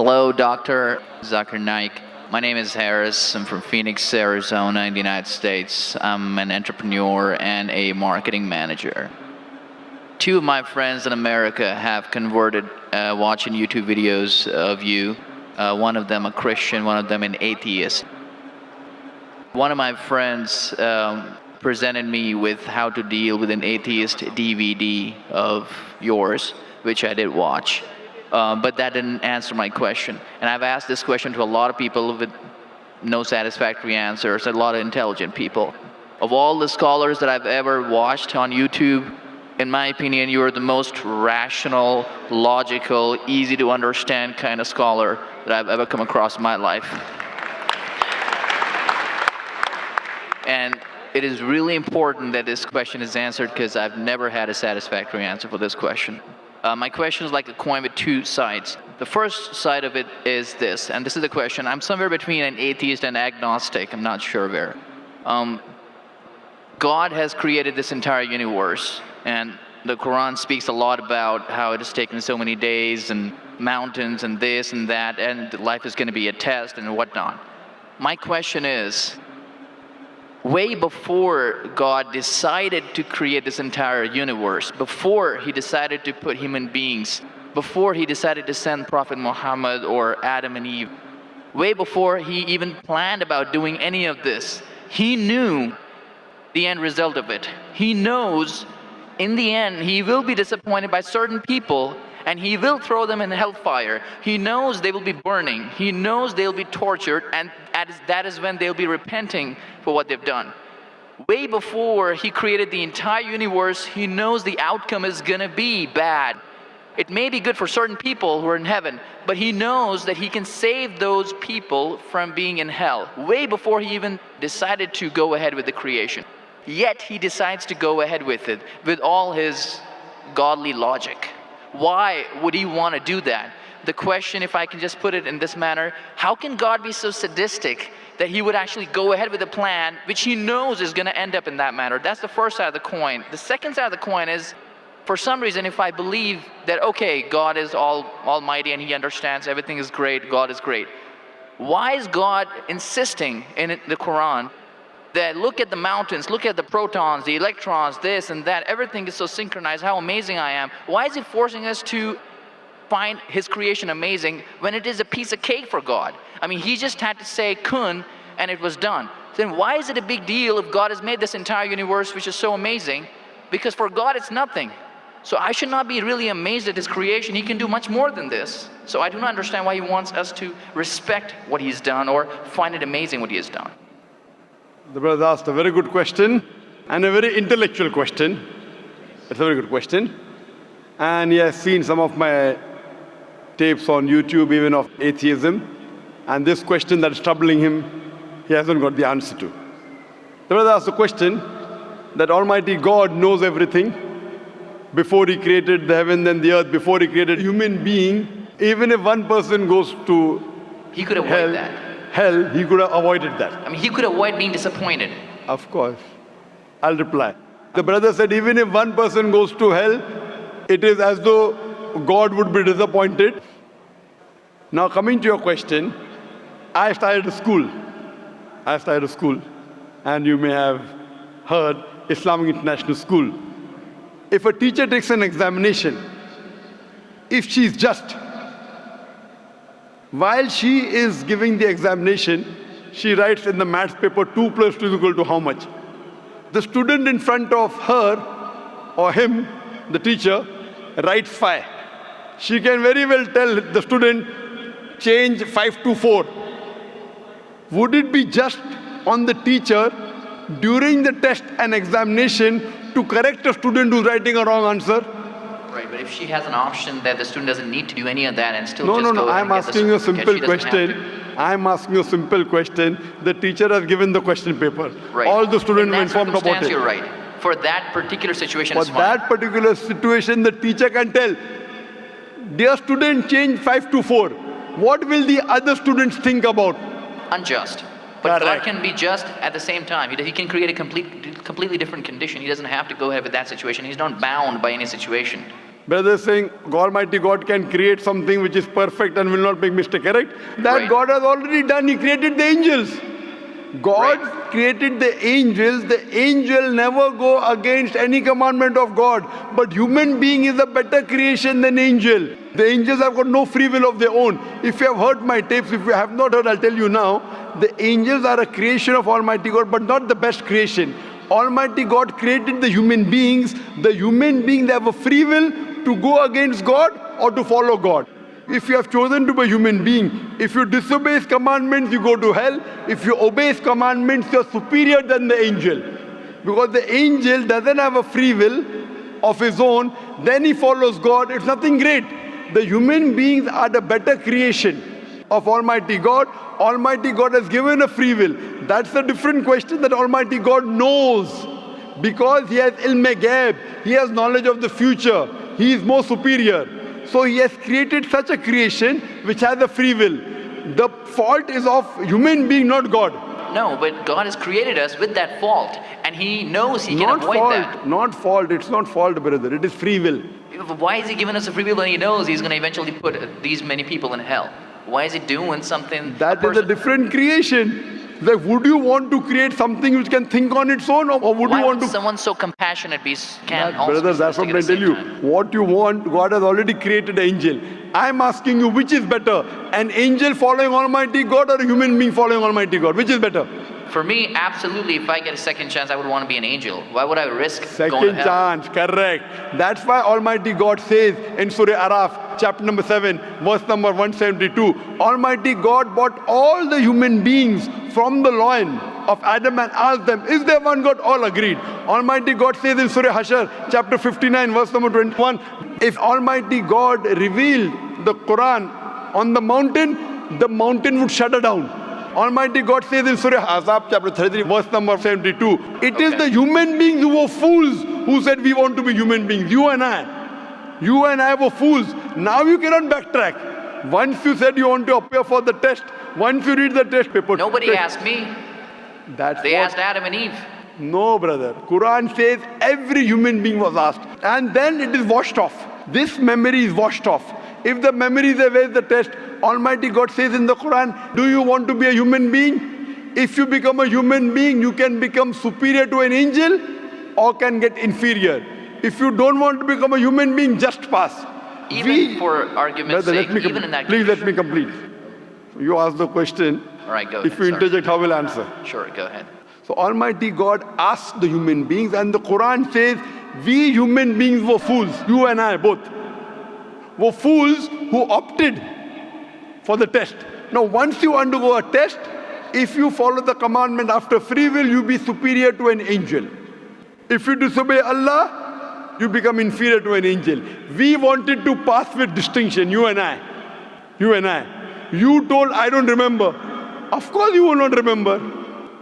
Hello, Dr. Zakir Naik. My name is Harris. I'm from Phoenix, Arizona, in the United States. I'm an entrepreneur and a marketing manager. Two of my friends in America have converted watching YouTube videos of you. One of them a Christian, one of them an atheist. One of my friends presented me with how to deal with an atheist DVD of yours, which I did watch. But that didn't answer my question. And I've asked this question to a lot of people with no satisfactory answers, a lot of intelligent people. Of all the scholars that I've ever watched on YouTube, in my opinion, you are the most rational, logical, easy to understand kind of scholar that I've ever come across in my life. And it is really important that this question is answered because I've never had a satisfactory answer for this question. My question is like a coin with two sides. The first side of it is this, and this is the question. I'm somewhere between an atheist and agnostic. I'm not sure where. God has created this entire universe, and the Quran speaks a lot about how it has taken so many days and mountains and this and that, and life is going to be a test and whatnot. My question is, way before God decided to create this entire universe, before he decided to put human beings, before he decided to send Prophet Muhammad or Adam and Eve, way before he even planned about doing any of this, he knew the end result of it. He knows in the end he will be disappointed by certain people and he will throw them in hellfire. He knows they will be burning. He knows they'll be tortured, and that is when they'll be repenting for what they've done. Way before he created the entire universe, he knows the outcome is gonna be bad. It may be good for certain people who are in heaven, but he knows that he can save those people from being in hell. Way before he even decided to go ahead with the creation. Yet he decides to go ahead with it, with all his godly logic. Why would he want to do that? The question, if I can just put it in this manner, how can God be so sadistic that he would actually go ahead with a plan which he knows is going to end up in that manner? That's the first side of the coin. The second side of the coin is, for some reason, if I believe that, okay, God is almighty and he understands everything is great, God is great. Why is God insisting in the Quran that look at the mountains, look at the protons, the electrons, this and that, everything is so synchronized, how amazing I am. Why is he forcing us to find his creation amazing when it is a piece of cake for God? I mean, he just had to say kun and it was done. Then why is it a big deal if God has made this entire universe which is so amazing? Because for God it's nothing. So I should not be really amazed at his creation. He can do much more than this. So I do not understand why he wants us to respect what he's done or find it amazing what he has done. The brother asked a very good question and a very intellectual question. It's a very good question. And he has seen some of my tapes on YouTube, even of atheism. And this question that is troubling him, he hasn't got the answer to. The brother asked the question that Almighty God knows everything before he created the heaven and the earth, before he created human being. Even if one person goes to he could avoid hell, he could have avoided that. I mean, he could avoid being disappointed. Of course. I'll reply. The brother said, even if one person goes to hell, it is as though God would be disappointed. Now coming to your question, I started a school. And you may have heard Islamic International School. If a teacher takes an examination, if she is just, while she is giving the examination, she writes in the maths paper 2 plus 2 is equal to how much? The student in front of her or him, the teacher, writes 5. She can very well tell the student, change 5 to 4. Would it be just on the teacher during the test and examination to correct a student who's writing a wrong answer? Right, but if she has an option that the student doesn't need to do any of that and still No, I'm asking you a simple question. I'm asking you a simple question. The teacher has given the question paper. Right. All the students were informed about it. You're right. For that particular situation, For that particular situation, the teacher can tell, dear student, change 5 to 4. What will the other students think about? Unjust. But God can be just at the same time. He can create a completely different condition. He doesn't have to go ahead with that situation. He's not bound by any situation. Brother is saying Almighty God can create something which is perfect and will not make mistake, correct? That Right. God has already done. He created the angels. God Right. created the angels. The angel never go against any commandment of God. But human being is a better creation than angel. The angels have got no free will of their own. If you have heard my tapes, if you have not heard, I'll tell you now. The angels are a creation of Almighty God, but not the best creation. Almighty God created the human beings. The human beings have a free will to go against God or to follow God. If you have chosen to be a human being, if you disobey His commandments, you go to hell. If you obey His commandments, you're superior than the angel. Because the angel doesn't have a free will of his own, then he follows God. It's nothing great. The human beings are the better creation of Almighty God. Almighty God has given a free will. That's a different question that Almighty God knows. Because He has ilm ghaib, He has knowledge of the future. He is more superior. So He has created such a creation which has a free will. The fault is of human being, not God. No, but God has created us with that fault, and He knows He can Not avoid fault, that. not fault. It's not fault, brother. It is free will. Why is He giving us a free will when He knows He's going to eventually put these many people in hell? Why is He doing something? That is a person- different creation. Like, would you want to create something which can think on its own, or would Why you want would to? someone so compassionate can That, also brother, be that's what sadistic I at the tell you. same time? What you want, God has already created an angel. I'm asking you, which is better? An angel following Almighty God or a human being following Almighty God? Which is better? For me, absolutely, if I get a second chance, I would want to be an angel. Why would I risk going to Second hell? chance, correct. That's why Almighty God says in Surah Araf, chapter number 7, verse number 172, Almighty God brought all the human beings from the loin of Adam and asked them, is there one God? All agreed. Almighty God says in Surah Hashar, chapter 59, verse number 21, if Almighty God revealed the Quran on the mountain would shudder down. Almighty God says in Surah Ahzab chapter 33 verse number 72, it is the human beings who were fools who said we want to be human beings. You and I were fools. Now you cannot backtrack. Once you said you want to appear for the test, once you read the test paper. Nobody asked me. That's They what, asked Adam and Eve. no, brother. Quran says every human being was asked. And then it is washed off. This memory is washed off. If the memory is away, the test, Almighty God says in the Quran, do you want to be a human being? If you become a human being, you can become superior to an angel or can get inferior. If you don't want to become a human being, just pass. Even for argument's Brother, sake, even in that please let condition. me complete. You ask the question. All right, go If ahead. you sorry. interject, how will I answer? Sure, go ahead. So Almighty God asked the human beings, and the Quran says, we human beings were fools, you and I both, were fools who opted for the test. Now once you undergo a test, if you follow the commandment after free will, you be superior to an angel. If you disobey Allah, you become inferior to an angel. We wanted to pass with distinction, you and I. You told, I don't remember. Of course you will not remember.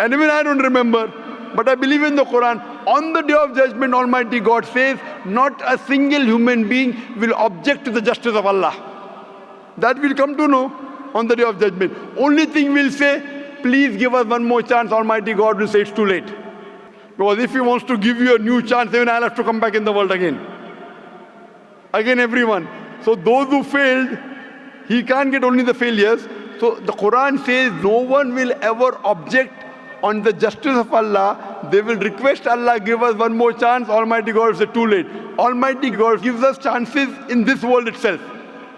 And even I don't remember. But I believe in the Quran. On the day of judgment, Almighty God says, not a single human being will object to the justice of Allah. That we'll come to know on the day of judgment. Only thing we'll say, please give us one more chance. Almighty God will say it's too late. Because if He wants to give you a new chance, even I'll have to come back in the world again. Again, everyone. So those who failed, He can't get only the failures. So the Quran says no one will ever object on the justice of Allah. They will request Allah, give us one more chance. Almighty God will say too late. Almighty God gives us chances in this world itself.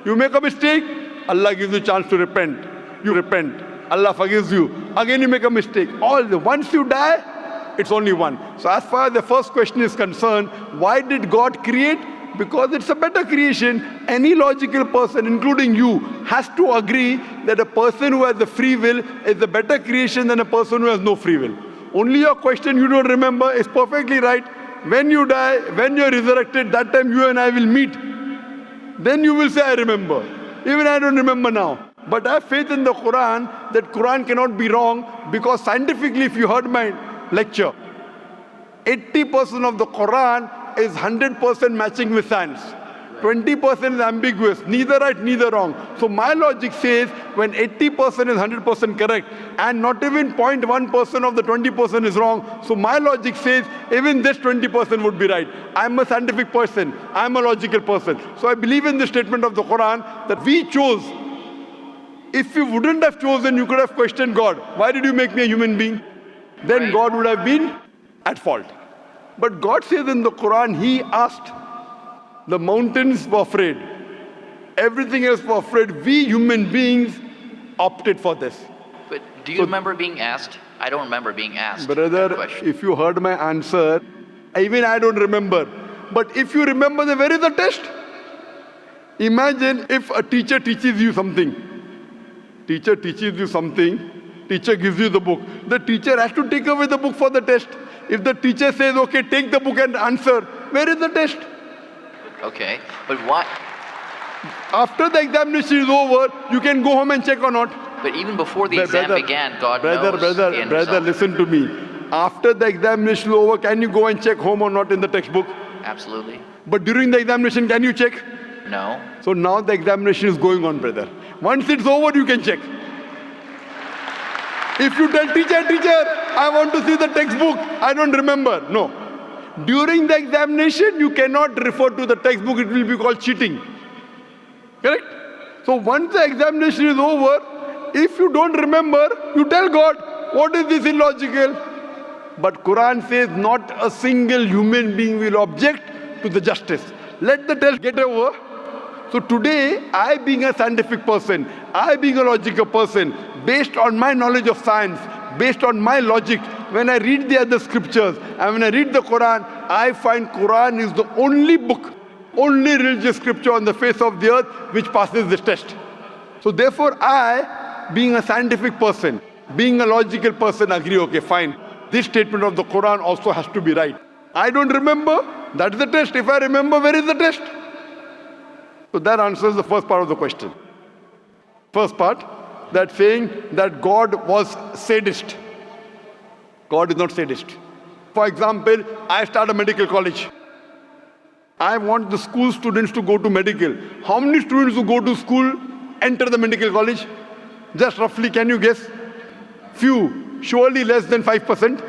You make a mistake, Allah gives you a chance to repent. You repent. Allah forgives you. Again you make a mistake. Once you die, it's only one. So as far as the first question is concerned, why did God create? Because it's a better creation. Any logical person, including you, has to agree that a person who has the free will is a better creation than a person who has no free will. Only your question you don't remember is perfectly right. When you die, when you're resurrected, that time you and I will meet. Then you will say, I remember. Even I don't remember now. But I have faith in the Quran that Quran cannot be wrong, because scientifically, if you heard my lecture, 80% of the Quran is 100% matching with science. 20% is ambiguous, neither right, neither wrong. So my logic says when 80% is 100% correct and not even 0.1% of the 20% is wrong, so my logic says even this 20% would be right. I'm a scientific person, I'm a logical person. So I believe in the statement of the Quran that we chose. If you wouldn't have chosen, you could have questioned God. Why did you make me a human being? Then Right. God would have been at fault. But God says in the Quran, He asked, the mountains were afraid. Everything else was afraid. We human beings opted for this. But do you remember being asked? I don't remember being asked that Brother, question. if you heard my answer, even I don't remember. But if you remember, then where is the test? Imagine if a teacher teaches you something. Teacher teaches you something. Teacher gives you the book. The teacher has to take away the book for the test. If the teacher says, okay, take the book and answer, where is the test? Okay, but why? After the examination is over, you can go home and check or not. But even before the exam began, God knows the end Brother, result. listen to me. After the examination is over, can you go and check home or not in the textbook? Absolutely. But during the examination, can you check? No. So now the examination is going on, brother. Once it's over, you can check. If you tell teacher, I want to see the textbook, I don't remember. No. During the examination, you cannot refer to the textbook, it will be called cheating. Correct? So once the examination is over, if you don't remember, you tell God, what is this illogical? But Quran says not a single human being will object to the justice. Let the test get over. So today, I being a scientific person, I being a logical person, based on my knowledge of science, based on my logic, when I read the other scriptures and when I read the Quran, I find Quran is the only book, only religious scripture on the face of the earth which passes this test. So therefore I, being a scientific person, being a logical person, agree, okay, fine. This statement of the Quran also has to be right. I don't remember, that's the test. If I remember, where is the test? So that answers the first part of the question. First part, that saying that God was sadist. God is not sadist. For example, I start a medical college. I want the school students to go to medical. How many students who go to school enter the medical college? Just roughly, can you guess? Few. Surely less than 5%.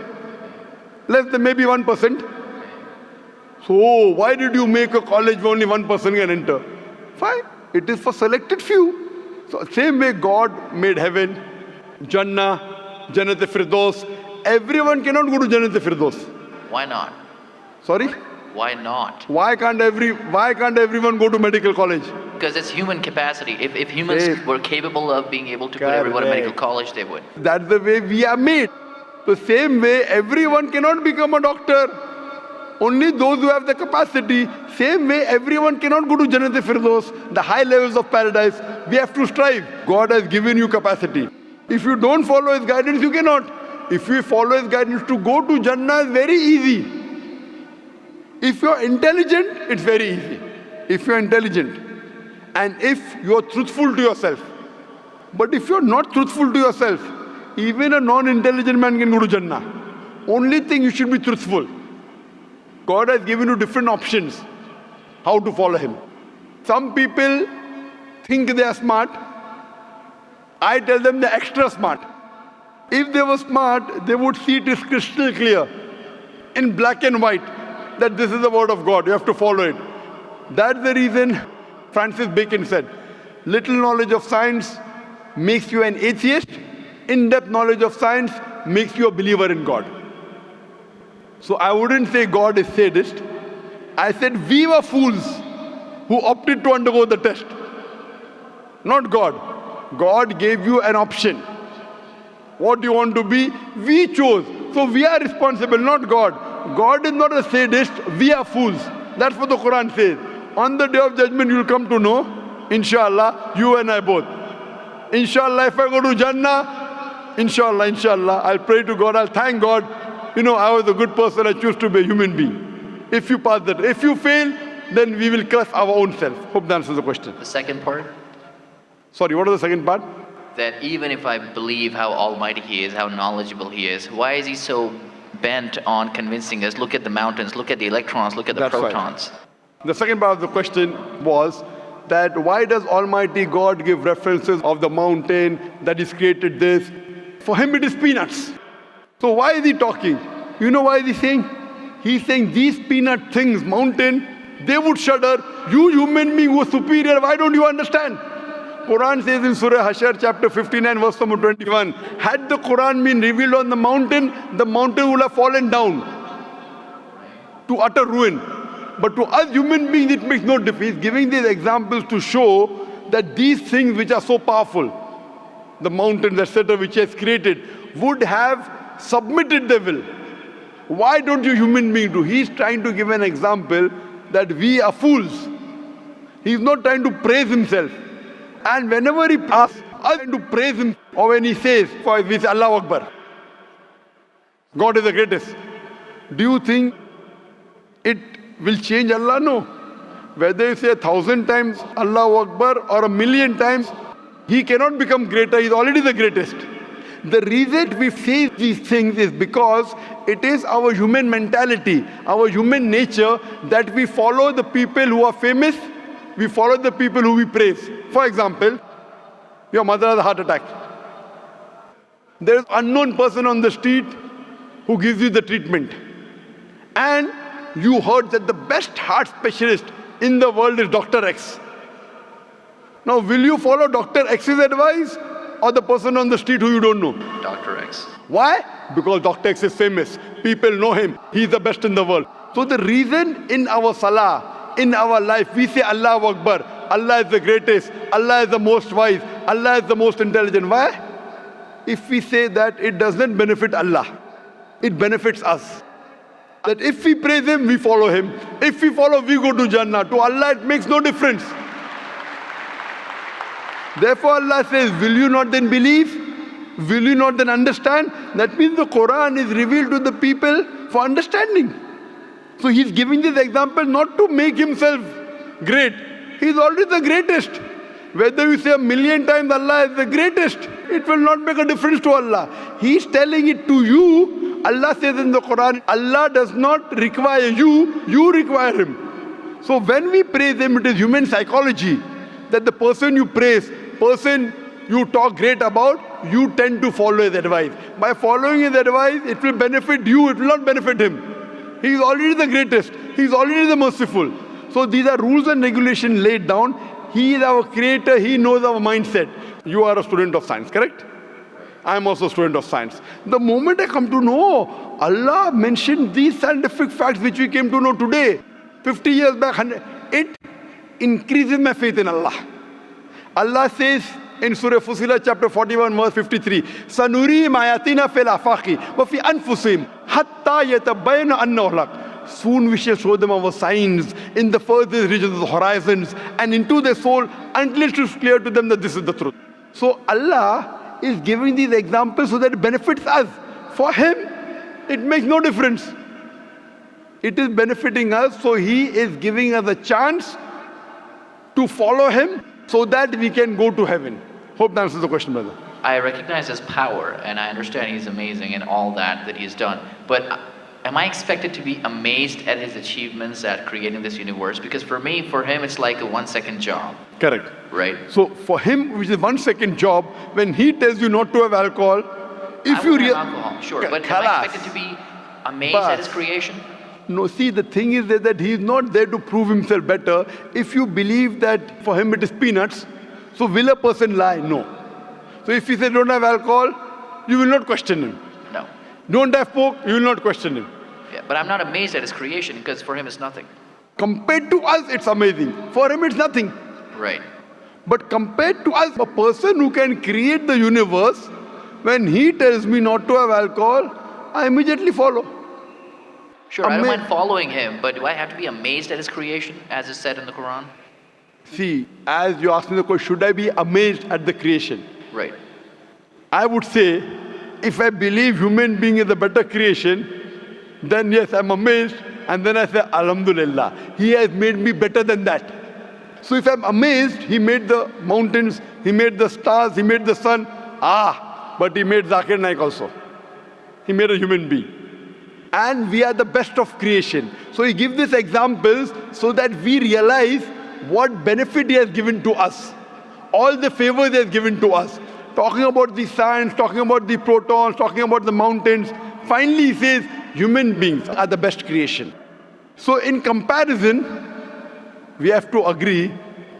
Less than maybe 1%. So why did you make a college where only 1% can enter? Fine. It is for selected few. So same way God made heaven, Jannah, Jannat-e-Firdaus. Everyone cannot go to Jannat-e-Firdaus. Why not? Sorry? Why not? Why can't everyone go to medical college? Because it's human capacity. If humans Yes. were capable of being able to put everyone in medical Correct. college, they would. That's the way we are made. The same way everyone cannot become a doctor. Only those who have the capacity. Same way everyone cannot go to Jannat-e-Firdaus, the high levels of paradise. We have to strive. God has given you capacity. If you don't follow His guidance, you cannot. If you follow His guidance to go to Jannah, is very easy. If you're intelligent, it's very easy. If you're intelligent and if you're truthful to yourself. But if you're not truthful to yourself, even a non-intelligent man can go to Jannah. Only thing, you should be truthful. God has given you different options how to follow Him. Some people think they are smart. I tell them they're extra smart. If they were smart, they would see it is crystal clear in black and white that this is the word of God. You have to follow it. That's the reason Francis Bacon said, little knowledge of science makes you an atheist. In-depth knowledge of science makes you a believer in God. So I wouldn't say God is sadist. I said we were fools who opted to undergo the test. Not God. God gave you an option. What do you want to be? We chose. So we are responsible, not God. God is not a sadist. We are fools. That's what the Quran says. On the day of judgment, you will come to know, inshallah, you and I both. Inshallah, if I go to Jannah, inshallah, I'll pray to God, I'll thank God. You know, I was a good person, I choose to be a human being. If you pass that, if you fail, then we will curse our own self. Hope that answers the question. The second part, Sorry, what is the second part? that even if I believe how almighty He is, how knowledgeable He is, why is He so bent on convincing us, look at the mountains, look at the electrons, look at the That's right. protons? The second part of the question was that why does Almighty God give references of the mountain that He's created this? For Him it is peanuts. So why is He talking? You know why is He saying? He's saying these peanut things, mountain, they would shudder. You human being who are superior, why don't you understand? Quran says in Surah Hashar chapter 59 verse number 21, had the Quran been revealed on the mountain would have fallen down to utter ruin. But to us human beings it makes no difference. He's giving these examples to show that these things which are so powerful, the mountains etc. which He has created, would have submitted their will. Why don't you human beings do? He's trying to give an example that we are fools. He's not trying to praise Himself. And whenever He asks us to praise Him, or when He says, for we say Allahu Akbar, God is the greatest. Do you think it will change Allah? No. Whether you say 1,000 times Allahu Akbar or 1,000,000 times, He cannot become greater. He's already the greatest. The reason we face these things is because it is our human mentality, our human nature, that we follow the people who are famous, we follow the people who we praise. For example, your mother has a heart attack. There is an unknown person on the street who gives you the treatment. And you heard that the best heart specialist in the world is Dr. X. Now, will you follow Dr. X's advice or the person on the street who you don't know? Dr. X. Why? Because Dr. X is famous. People know him. He's the best in the world. So the reason in our salah, in our life, we say Allahu Akbar, Allah is the greatest, Allah is the most wise, Allah is the most intelligent. Why? If we say that, it doesn't benefit Allah. It benefits us. That if we praise Him, we follow Him. If we follow, we go to Jannah. To Allah, it makes no difference. Therefore, Allah says, will you not then believe? Will you not then understand? That means the Quran is revealed to the people for understanding. So He's giving this example not to make Himself great. He's already the greatest. Whether you say 1,000,000 times Allah is the greatest, it will not make a difference to Allah. He's telling it to you. Allah says in the Quran, Allah does not require you, you require Him. So when we praise Him, it is human psychology that the person you praise, person you talk great about, you tend to follow his advice. By following his advice, it will benefit you, it will not benefit him. He is already the greatest. He is already the merciful. So these are rules and regulations laid down. He is our creator. He knows our mindset. You are a student of science, correct? I am also a student of science. The moment I come to know, Allah mentioned these scientific facts which we came to know today, 50 years back, it increases my faith in Allah. Allah says in Surah Fussilat chapter 41 verse 53, Sanuri mayatina fil afaqi wa fi anfusihim hatta yatabayyana annahu al-haq. Soon we shall show them our signs in the furthest regions of the horizons and into their soul until it is clear to them that this is the truth. So Allah is giving these examples so that it benefits us. For Him, it makes no difference. It is benefiting us, so He is giving us a chance to follow Him so that we can go to heaven. Hope that answers the question, brother. I recognize His power, and I understand He's amazing and all that He's done. But am I expected to be amazed at His achievements at creating this universe? Because for Him, it's like a 1-second job. Correct. Right? So for Him, which is 1-second job, when He tells you not to have alcohol, if I you have alcohol, sure, but am I expected to be amazed at His creation? No, see, the thing is that He is not there to prove Himself better. If you believe that for Him it is peanuts, so will a person lie? No. So if He says don't have alcohol, you will not question Him. No. Don't have pork, you will not question Him. Yeah, but I'm not amazed at His creation because for Him it's nothing. Compared to us, it's amazing. For Him, it's nothing. Right. But compared to us, a person who can create the universe, when he tells me not to have alcohol, I immediately follow. Sure, I don't mind following Him, but do I have to be amazed at His creation, as is said in the Quran? See, as you asked me the question, should I be amazed at the creation? Right. I would say, if I believe human being is a better creation, then yes, I'm amazed, and then I say, Alhamdulillah, He has made me better than that. So if I'm amazed, He made the mountains, He made the stars, He made the sun, but He made Zakir Naik also. He made a human being. and we are the best of creation. So he gives these examples so that we realize what benefit he has given to us, all the favors he has given to us. Talking about the science, talking about the protons, talking about the mountains. Finally he says human beings are the best creation. So in comparison, we have to agree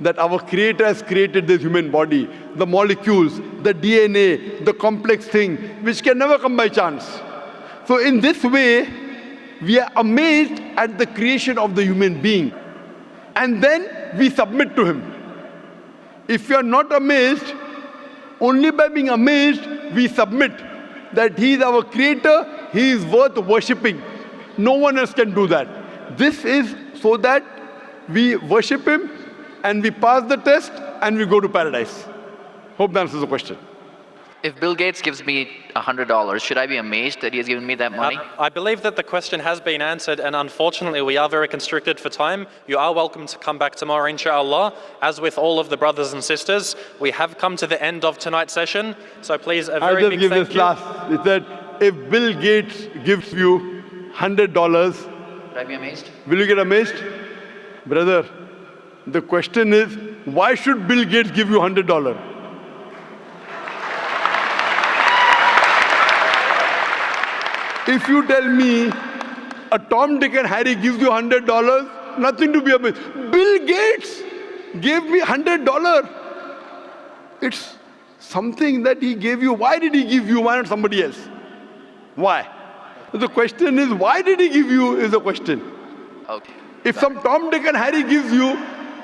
that our Creator has created this human body, the molecules, the DNA, the complex thing, which can never come by chance. So in this way, we are amazed at the creation of the human being. And then we submit to him. If you are not amazed, only by being amazed, we submit that he is our Creator, he is worth worshipping. No one else can do that. This is so that we worship him and we pass the test and we go to paradise. Hope that answers the question. If Bill Gates gives me $100, should I be amazed that he has given me that money? I believe that the question has been answered, and unfortunately we are very constricted for time. You are welcome to come back tomorrow, inshallah. As with all of the brothers and sisters, we have come to the end of tonight's session, so please a very big thank you. I'll just give this last. It said, if Bill Gates gives you $100, Should I be amazed? will you get amazed? Brother, the question is, why should Bill Gates give you $100? If you tell me a Tom, Dick and Harry gives you $100, nothing to be amazed. Bill Gates gave me $100. It's something that he gave you. Why did he give you? Why not somebody else? Why? The question is, why did he give you is the question. Okay. If some Tom, Dick and Harry gives you,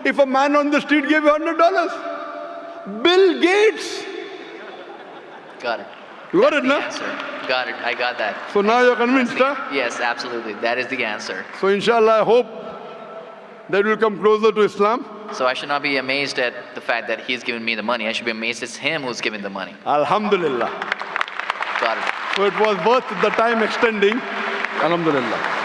if a man on the street gave you $100, Bill Gates. Got it. You got That's it, the no? answer. Got it. I got that. So now you're convinced, huh? Yes, absolutely. That is the answer. So inshallah, I hope that we'll come closer to Islam. So I should not be amazed at the fact that he's given me the money. I should be amazed it's him who's giving the money. Alhamdulillah. Got it. So it was worth the time extending. Alhamdulillah.